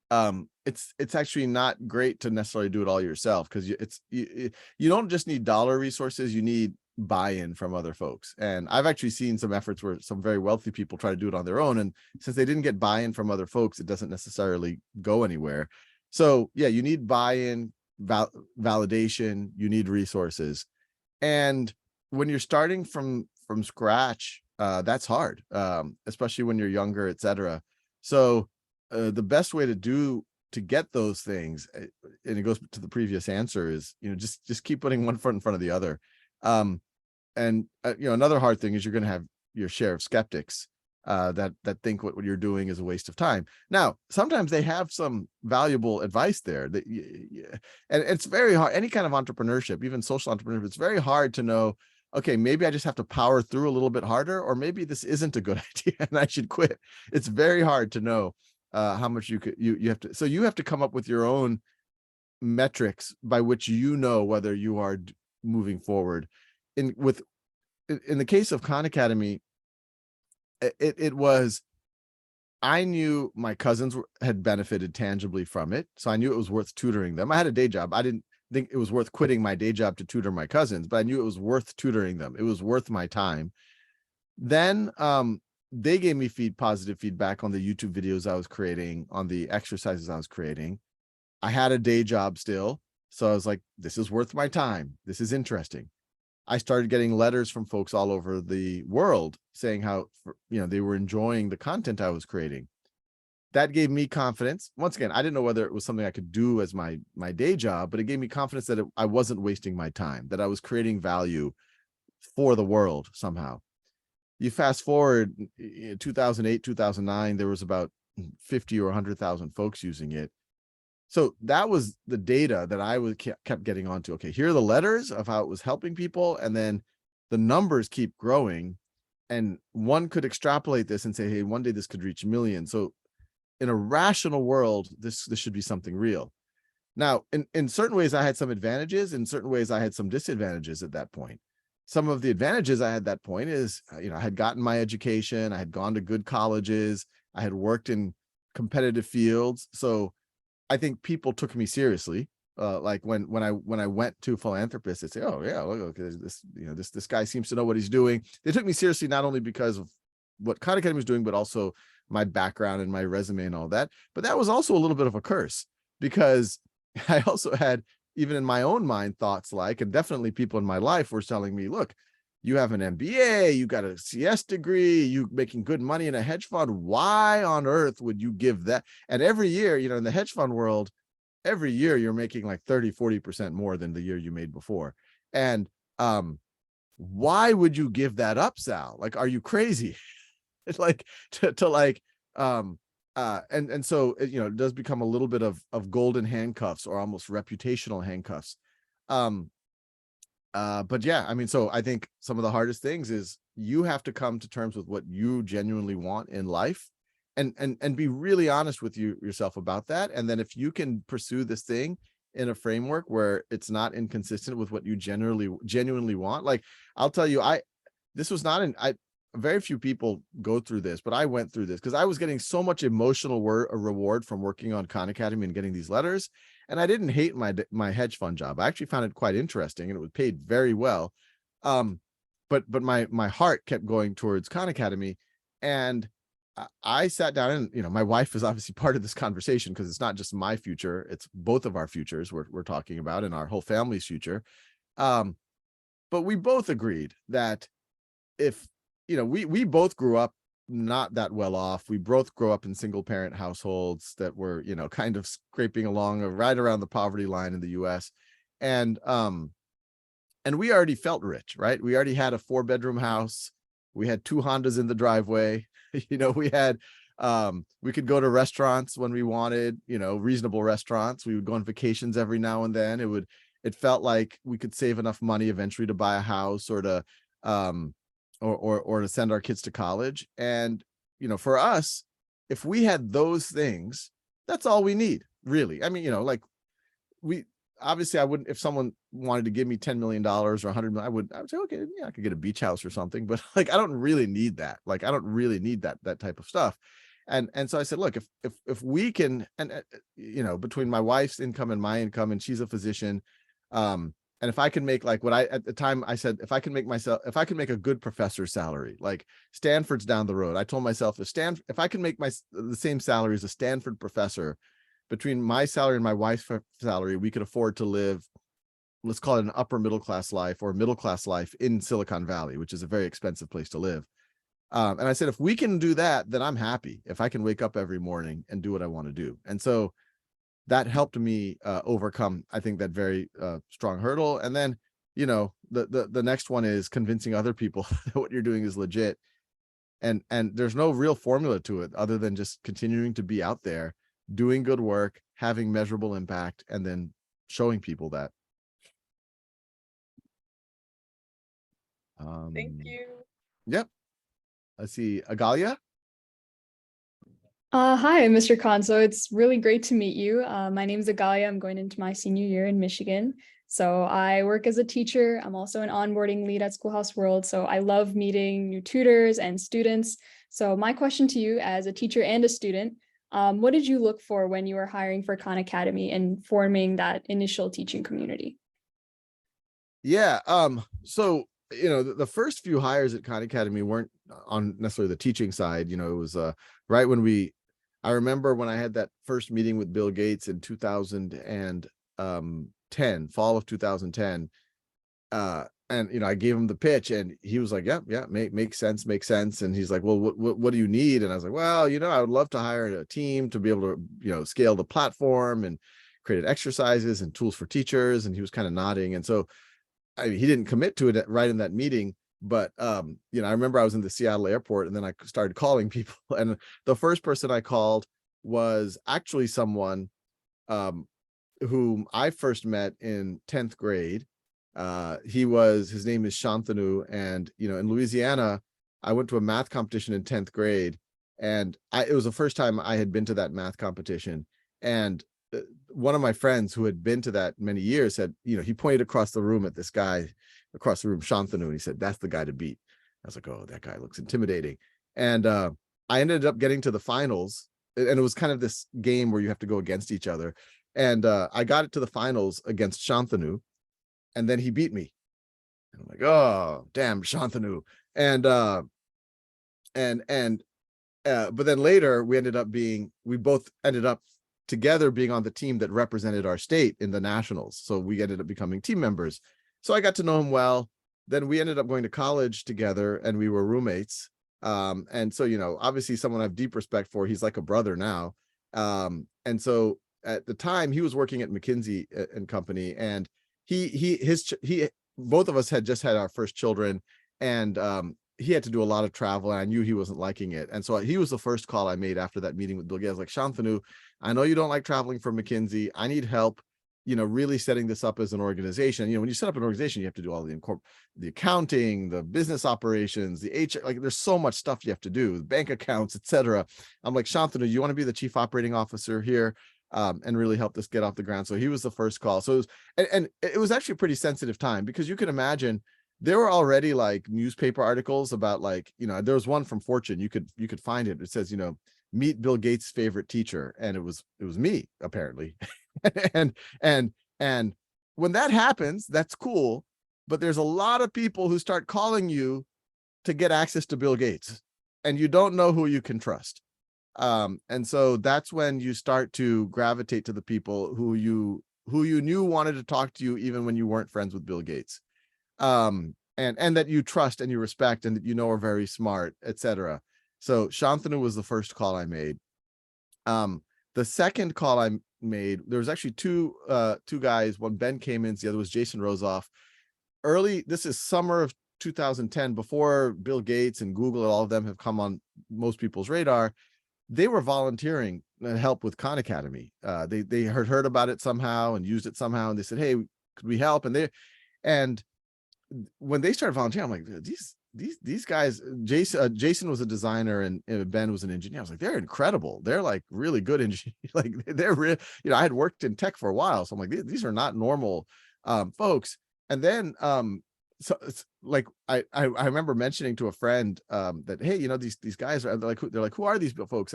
it's actually not great to necessarily do it all yourself, because you don't just need dollar resources, you need buy-in from other folks. And I've actually seen some efforts where some very wealthy people try to do it on their own, and since they didn't get buy-in from other folks, it doesn't necessarily go anywhere. So yeah, you need buy-in, validation, you need resources. And when you're starting from scratch, that's hard, especially when you're younger, etc. So the best way to get those things, and it goes to the previous answer, is just keep putting one foot in front of the other. And another hard thing is you're going to have your share of skeptics that think what you're doing is a waste of time. Now, sometimes they have some valuable advice there, and it's very hard. Any kind of entrepreneurship, even social entrepreneurship, it's very hard to know, okay, maybe I just have to power through a little bit harder, or maybe this isn't a good idea and I should quit. It's very hard to know how much you have to. So you have to come up with your own metrics by which whether you are moving forward. In the case of Khan Academy, it was, I knew my cousins had benefited tangibly from it, so I knew it was worth tutoring them. I had a day job. I didn't think it was worth quitting my day job to tutor my cousins, but I knew it was worth tutoring them. It was worth my time. Then they gave me positive feedback on the YouTube videos I was creating, on the exercises I was creating. I had a day job still, so I was like, this is worth my time. This is interesting. I started getting letters from folks all over the world saying how, they were enjoying the content I was creating. That gave me confidence. Once again, I didn't know whether it was something I could do as my day job, but it gave me confidence that I wasn't wasting my time, that I was creating value for the world somehow. You fast forward 2008, 2009, there was about 50 or 100,000 folks using it. So that was the data that I kept getting onto. Okay, here are the letters of how it was helping people, and then the numbers keep growing, and one could extrapolate this and say, hey, one day this could reach millions. So in a rational world, this should be something real. Now, in certain ways, I had some advantages. In certain ways, I had some disadvantages at that point. Some of the advantages I had at that point is, I had gotten my education, I had gone to good colleges, I had worked in competitive fields. So I think people took me seriously. Like when I went to philanthropists, they say, "Oh yeah, look, this this guy seems to know what he's doing." They took me seriously not only because of what Khan Academy was doing, but also my background and my resume and all that. But that was also a little bit of a curse, because I also had, even in my own mind, thoughts like, and definitely people in my life were telling me, "Look, you have an MBA, you got a CS degree, you making good money in a hedge fund. Why on earth would you give that?" And every year, in the hedge fund world, every year you're making like 30-40% more than the year you made before. And why would you give that up, Sal? Like, are you crazy? It's like to like and so it does become a little bit of golden handcuffs, or almost reputational handcuffs. But yeah, I mean, so I think some of the hardest things is you have to come to terms with what you genuinely want in life, and be really honest with yourself about that. And then if you can pursue this thing in a framework where it's not inconsistent with what you genuinely want, like I'll tell you, this was not very few people go through this, but I went through this because I was getting so much emotional reward from working on Khan Academy and getting these letters. And I didn't hate my hedge fund job. I actually found it quite interesting, and it was paid very well. But my heart kept going towards Khan Academy. And I sat down, and my wife is obviously part of this conversation, because it's not just my future, it's both of our futures we're talking about, and our whole family's future. But we both agreed that if we both grew up not that well off. We both grew up in single parent households that were, kind of scraping along right around the poverty line in the US. And we already felt rich, right? We already had a 4-bedroom house. We had 2 Hondas in the driveway. We had, we could go to restaurants when we wanted, reasonable restaurants. We would go on vacations every now and then. It felt like we could save enough money eventually to buy a house, or to, or to send our kids to college. And, for us, if we had those things, that's all we need, really. I mean, like obviously I wouldn't, if someone wanted to give me $10 million or $100 million, I would say, okay, yeah, I could get a beach house or something, but like, I don't really need that. Like, I don't really need that type of stuff. And so I said, look, if we can, and between my wife's income and my income, and she's a physician, and if I can make like what at the time I said, if I can make a good professor's salary, like Stanford's down the road. I told myself, if I can make the same salary as a Stanford professor, between my salary and my wife's salary, we could afford to live, let's call it an upper middle class life, or middle class life in Silicon Valley, which is a very expensive place to live. And I said, if we can do that, then I'm happy. If I can wake up every morning and do what I want to do. And so that helped me overcome, I think, that very strong hurdle. And then, the next one is convincing other people that what you're doing is legit. And there's no real formula to it other than just continuing to be out there, doing good work, having measurable impact, and then showing people that. Thank you. Yep. Let's see, Agalia. Hi, Mr. Khan. So it's really great to meet you. My name is Agalia. I'm going into my senior year in Michigan. So I work as a teacher. I'm also an onboarding lead at Schoolhouseworld. So I love meeting new tutors and students. So my question to you, as a teacher and a student, what did you look for when you were hiring for Khan Academy and forming that initial teaching community? Yeah. So, the first few hires at Khan Academy weren't on necessarily the teaching side. It was right when I remember when I had that first meeting with Bill Gates in 2010, fall of 2010. And I gave him the pitch, and he was like, yeah, makes sense. And he's like, well, what do you need? And I was like, well, I would love to hire a team to be able to, scale the platform and create exercises and tools for teachers. And he was kind of nodding. And so he didn't commit to it right in that meeting, but I remember I was in the Seattle airport, and then I started calling people, and the first person I called was actually someone whom I first met in 10th grade. His name is Shantanu, and in Louisiana, I went to a math competition in 10th grade, and it was the first time I had been to that math competition. And one of my friends who had been to that many years said, he pointed across the room at this guy across the room, Shantanu, and he said, "That's the guy to beat." I was like, "Oh, that guy looks intimidating." And I ended up getting to the finals, and it was kind of this game where you have to go against each other. And I got it to the finals against Shantanu, and then he beat me. And I'm like, "Oh, damn, Shantanu." And but then later we both ended up together being on the team that represented our state in the nationals. So we ended up becoming team members. So I got to know him well. Then we ended up going to college together, and we were roommates. And so, obviously someone I have deep respect for. He's like a brother now. And so at the time he was working at McKinsey and Company, and both of us had just had our first children, and he had to do a lot of travel, and I knew he wasn't liking it. And so he was the first call I made after that meeting with Bill Gates. Like, "Shantanu, I know you don't like traveling for McKinsey. I need help, really setting this up as an organization." When you set up an organization, you have to do all the accounting, the business operations, the HR, like there's so much stuff you have to do, bank accounts, etc. I'm like, "Shantanu, you want to be the chief operating officer here, and really help this get off the ground?" So he was the first call. So it was actually a pretty sensitive time, because you can imagine there were already like newspaper articles about, like, there was one from Fortune. You could find it. It says, "Meet Bill Gates' favorite teacher," and it was me, apparently. and when that happens, that's cool, but there's a lot of people who start calling you to get access to Bill Gates, and you don't know who you can trust. And so that's when you start to gravitate to the people who you knew wanted to talk to you even when you weren't friends with Bill Gates, and that you trust and you respect and that are very smart, etc. So Shantanu was the first call I made. The second call I made, there was actually two guys, one Ben Caymans, the other was Jason Rosoff. This is summer of 2010, before Bill Gates and Google and all of them have come on most people's radar. They were volunteering to help with Khan Academy. They heard about it somehow and used it somehow, and they said, "Hey, could we help?" And when they started volunteering, I'm like, these guys, Jason was a designer and Ben was an engineer. I was like, they're incredible. They're like really good engineers. Like they're real, I had worked in tech for a while. So I'm like, these are not normal folks. And then so it's like I remember mentioning to a friend that, "Hey, these guys are, they're like, who are these folks?"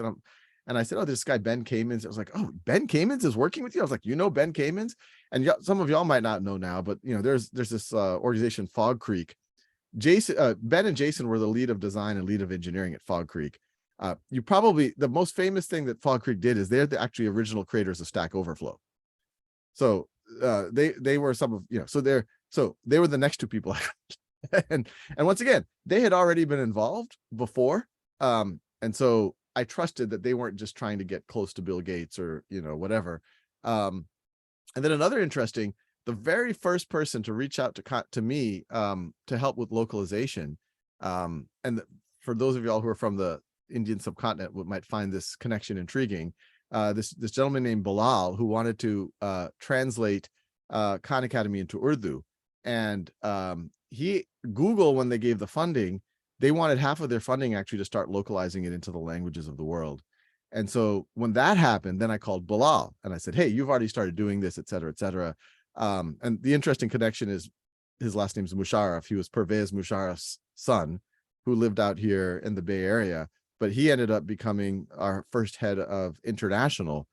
And I said, "Oh, this guy Ben Caymans." I was like, "Oh, Ben Caymans is working with you?" I was like, Ben Caymans?" And some of y'all might not know now, but there's this organization, Fog Creek. Ben and Jason were the lead of design and lead of engineering at Fog Creek. The most famous thing that Fog Creek did is they're the actually original creators of Stack Overflow. So they were some of, so they were the next two people. and once again, they had already been involved before. And so I trusted that they weren't just trying to get close to Bill Gates or, whatever. And then another interesting, the very first person to reach out to me to help with localization. For those of y'all who are from the Indian subcontinent, might find this connection intriguing. This gentleman named Bilal, who wanted to translate Khan Academy into Urdu. And Google, when they gave the funding, they wanted half of their funding actually to start localizing it into the languages of the world. And so when that happened, then I called Bilal and I said, "Hey, you've already started doing this, et cetera, et cetera." And the interesting connection is his last name is Musharraf. He was Pervez Musharraf's son, who lived out here in the Bay Area, but he ended up becoming our first head of international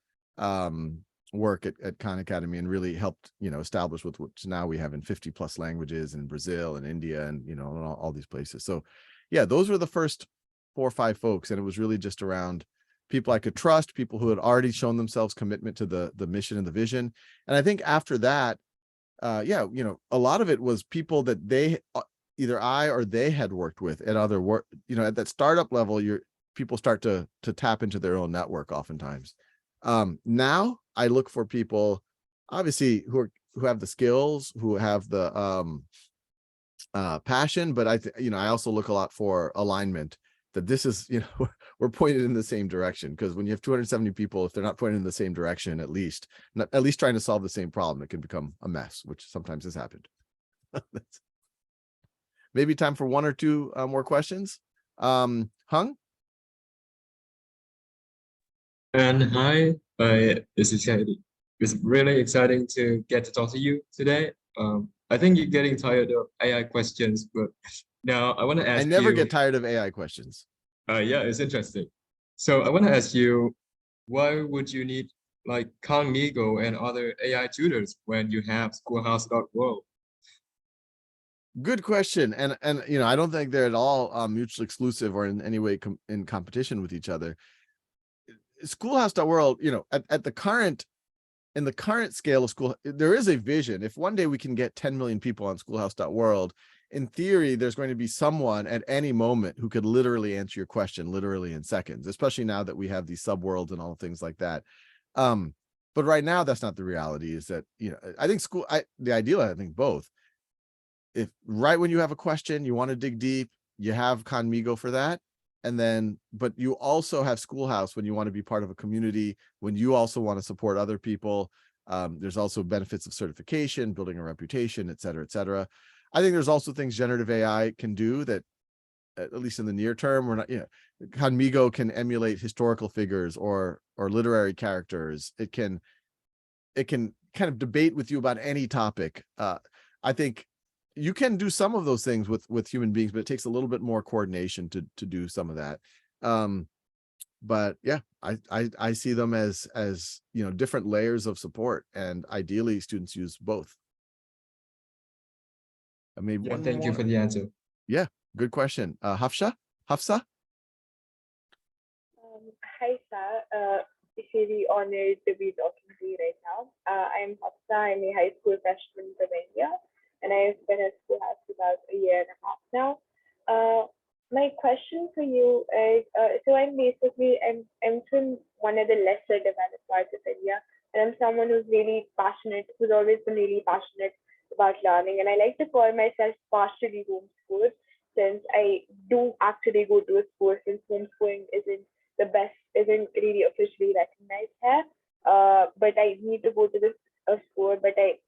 work at Khan Academy, and really helped, establish with which now we have in 50 plus languages in Brazil and India and, all these places. So yeah, those were the first 4 or 5 folks. And it was really just around people I could trust, people who had already shown themselves commitment to the mission and the vision. And I think after that, a lot of it was people that they either I or they had worked with at other work, at that startup level, people start to tap into their own network oftentimes. Now I look for people, obviously, who have the skills, who have the passion, but I also look a lot for alignment. that this is, you know, we're pointed in the same direction. Because when you have 270 people, if they're not pointed in the same direction, at least trying to solve the same problem, it can become a mess, which sometimes has happened. Maybe time for one or two more questions. Hung? And hi, this is Kennedy. It's really exciting to get to talk to you today. I think you're getting tired of AI questions, but now I want to ask I you. never get tired of AI questions. Yeah, it's interesting. So I want to ask you, why would you need like Khan and other AI tutors when you have Schoolhouse.world? Good question. And you know, I don't think they're at all mutually exclusive or in any way in competition with each other. Schoolhouse.world, you know, at the current, in the current scale of school, there is a vision. If one day we can get 10 million people on Schoolhouse.world, in theory, there's going to be someone at any moment who could literally answer your question literally in seconds, especially now that we have these subworlds and all things like that. But right now, that's not the reality. Is that, you know, I think the ideal, I think both. If right when you have a question, you want to dig deep, you have Khan for that. And then, but you also have Schoolhouse when you want to be part of a community, when you also want to support other people. There's also benefits of certification, building a reputation, et cetera, et cetera. I think there's also things generative AI can do that, at least in the near term, we're not, you know, Khan can emulate historical figures or literary characters. It can kind of debate with you about any topic. I think you can do some of those things with human beings, but it takes a little bit more coordination to do some of that. But yeah, I see them as you know, different layers of support, and ideally students use both. I mean, Yeah, thank you for the answer. Yeah, good question. Hafsa? Hi, Sal. It's really honored to be talking to you right now. I'm Hafsa. I'm a high school freshman from India, and I've been at Schoolhouse for about a year and a half now. My question for you is, so I'm from one of the lesser developed parts of India, and I'm someone who's really passionate, who's always been really passionate about learning, and I like to call myself partially homeschooled, since I do actually go to a school, since homeschooling isn't really officially recognized here. But I need to go to this school, but I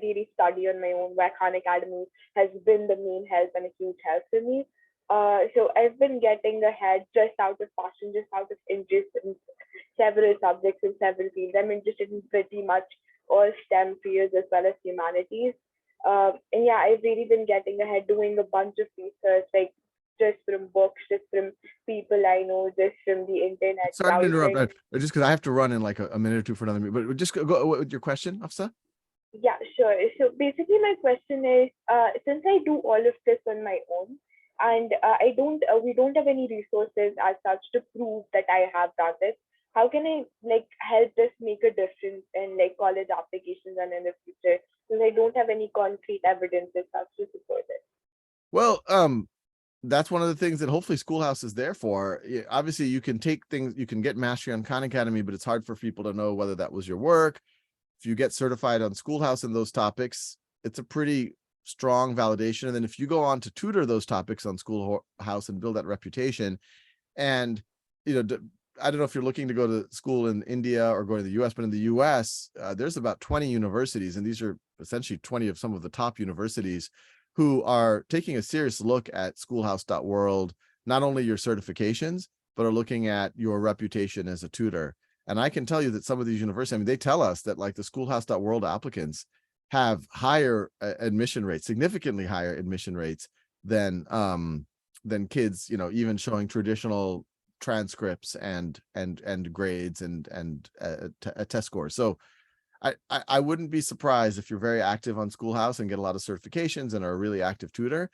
really study on my own, where Khan Academy has been the main help and a huge help for me. So I've been getting ahead just out of passion, just out of interest in several subjects and several fields. I'm interested in pretty much all STEM fields as well as humanities. And yeah, I've really been getting ahead, doing a bunch of research, like just from books, just from people I know, just from the internet. Sorry to interrupt, just because I have to run in like a minute or two for another meeting, but just go with your question, Hafsa. Yeah, sure. So basically my question is, since I do all of this on my own, and we don't have any resources as such to prove that I have done this, how can I like help this make a difference in like college applications and in the future, since I don't have any concrete evidence as such to support it? Well, that's one of the things that hopefully Schoolhouse is there for. Obviously, you can take things, you can get mastery on Khan Academy, but it's hard for people to know whether that was your work. If you get certified on Schoolhouse in those topics, it's a pretty strong validation. And then if you go on to tutor those topics on Schoolhouse and build that reputation, and you know, I don't know if you're looking to go to school in India or go to the US, but in the US, there's about 20 universities, and these are essentially 20 of some of the top universities who are taking a serious look at Schoolhouse.world, not only your certifications, but are looking at your reputation as a tutor. And I can tell you that some of these universities, I mean, they tell us that like the Schoolhouse.world applicants have higher admission rates, significantly higher admission rates than kids, you know, even showing traditional transcripts and grades and test scores. So I wouldn't be surprised if you're very active on Schoolhouse and get a lot of certifications and are a really active tutor.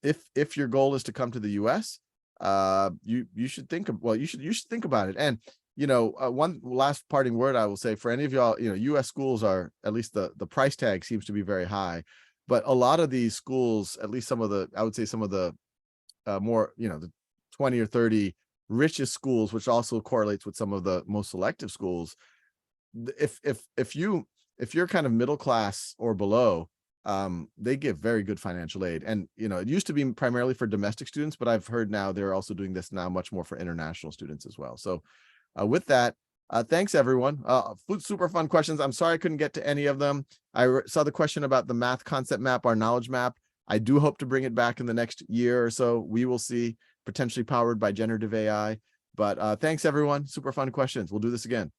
If your goal is to come to the US, you should think of, well, you should think about it. And you know, one last parting word I will say for any of y'all, you know, US schools are, at least the price tag seems to be very high, but a lot of these schools, at least some of the, I would say some of the more, you know, the 20 or 30 richest schools, which also correlates with some of the most selective schools. If you're kind of middle class or below, they give very good financial aid. And, it used to be primarily for domestic students, but I've heard now they're also doing this now much more for international students as well. So with that, thanks everyone. Super fun questions. I'm sorry I couldn't get to any of them. I saw the question about the math concept map, our knowledge map. I do hope to bring it back in the next year or so. We will see, potentially powered by generative AI. But thanks everyone. Super fun questions. We'll do this again.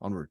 Onward.